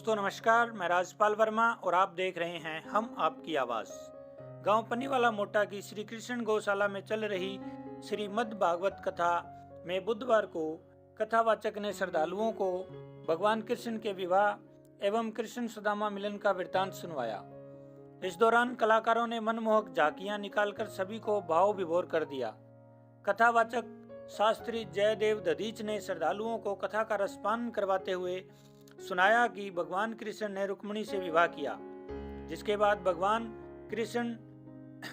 दोस्तों नमस्कार, मैं राजपाल वर्मा और आप देख रहे हैं हम आपकी आवाज़। गांव पन्नीवाला मोटा की श्री कृष्ण गौशाला में चल रही श्रीमद् भागवत कथा में बुधवार को कथावाचक ने श्रद्धालुओं को भगवान कृष्ण के विवाह एवं कृष्ण सुदामा मिलन का वृत्तांत सुनवाया। इस दौरान कलाकारों ने मनमोहक झांकियां निकालकर सभी को भाव विभोर कर दिया। कथावाचक शास्त्री जयदेव दधीच ने श्रद्धालुओं को कथा का रसपान करवाते हुए सुनाया कि भगवान कृष्ण ने रुक्मिणी से विवाह किया, जिसके बाद भगवान कृष्ण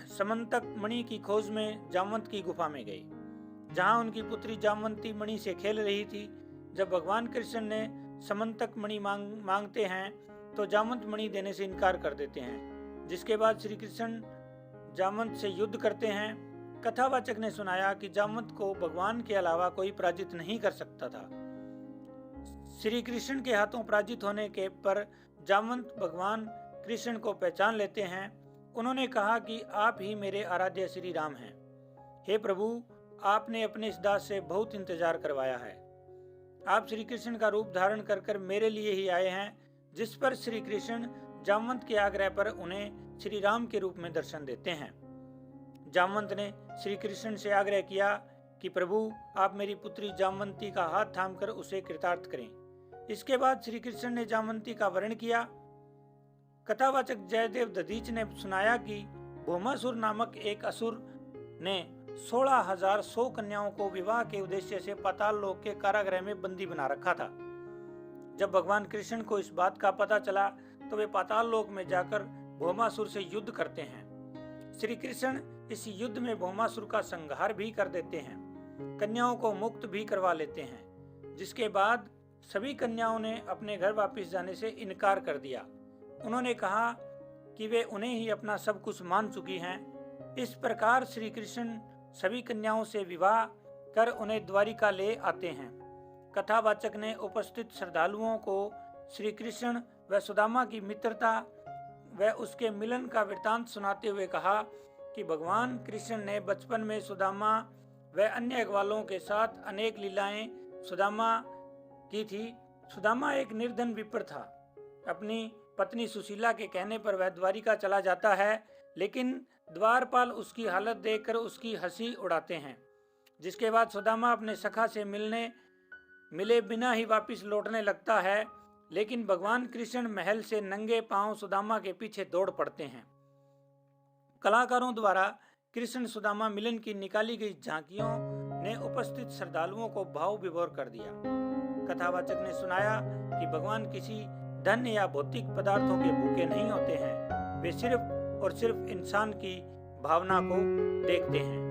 समंतक मणि की खोज में जामवंत की गुफा में गए, जहां उनकी पुत्री जामवंती मणि से खेल रही थी। जब भगवान कृष्ण ने समंतक मणि मांगते हैं तो जामवंत मणि देने से इनकार कर देते हैं, जिसके बाद श्री कृष्ण जामवंत से युद्ध करते हैं। कथावाचक ने सुनाया कि जामवंत को भगवान के अलावा कोई पराजित नहीं कर सकता था। श्री कृष्ण के हाथों पराजित होने के पर जामवंत भगवान कृष्ण को पहचान लेते हैं। उन्होंने कहा कि आप ही मेरे आराध्य श्री राम हैं। हे प्रभु, आपने अपने इस दास से बहुत इंतजार करवाया है। आप श्री कृष्ण का रूप धारण कर मेरे लिए ही आए हैं। जिस पर श्री कृष्ण जामवंत के आग्रह पर उन्हें श्री राम के रूप में दर्शन देते हैं। जामवंत ने श्री कृष्ण से आग्रह किया कि प्रभु, आप मेरी पुत्री जामवंती का हाथ थामकर उसे कृतार्थ करें। इसके बाद श्री कृष्ण ने जामवंती का वर्ण किया। कथावाचक जयदेव दधीच ने सुनाया कि भौमासुर नामक एक असुर ने 16,100 कन्याओं को विवाह के उद्देश्य से पाताल लोक के कारागृह में बंदी बना रखा था। जब भगवान कृष्ण को इस बात का पता चला तो वे पाताल लोक में जाकर भौमासुर से युद्ध करते हैं। श्री कृष्ण इस युद्ध में भौमासुर का संहार भी कर देते हैं, कन्याओं को मुक्त भी करवा लेते हैं, जिसके बाद सभी कन्याओं ने अपने घर वापस जाने से इनकार कर दिया। उन्होंने कहा कि वे उन्हें ही अपना सब कुछ मान चुकी हैं। इस प्रकार श्री कृष्ण सभी कन्याओं से विवाह कर उन्हें द्वारिका ले आते हैं। कथावाचक ने उपस्थित श्रद्धालुओं को श्री कृष्ण व सुदामा की मित्रता व उसके मिलन का वृत्तांत सुनाते हुए कहा कि भगवान कृष्ण ने बचपन में सुदामा व अन्य ग्वालों के साथ अनेक लीलाएं सुदामा की थी। सुदामा एक निर्धन विप्र था। अपनी पत्नी सुशीला के कहने पर वह द्वारिका चला जाता है, लेकिन द्वारपाल उसकी हालत देखकर उसकी हंसी उड़ाते हैं। जिसके बाद सुदामा अपने सखा से मिले बिना ही वापस लौटने लगता है, लेकिन भगवान कृष्ण महल से नंगे पांव सुदामा के पीछे दौड़ पड़ते हैं। कलाकारों द्वारा कृष्ण सुदामा मिलन की निकाली गई झांकियों ने उपस्थित श्रद्धालुओं को भाव विभोर कर दिया। कथावाचक ने सुनाया कि भगवान किसी धन या भौतिक पदार्थों के भूखे नहीं होते हैं, वे सिर्फ और सिर्फ इंसान की भावना को देखते हैं।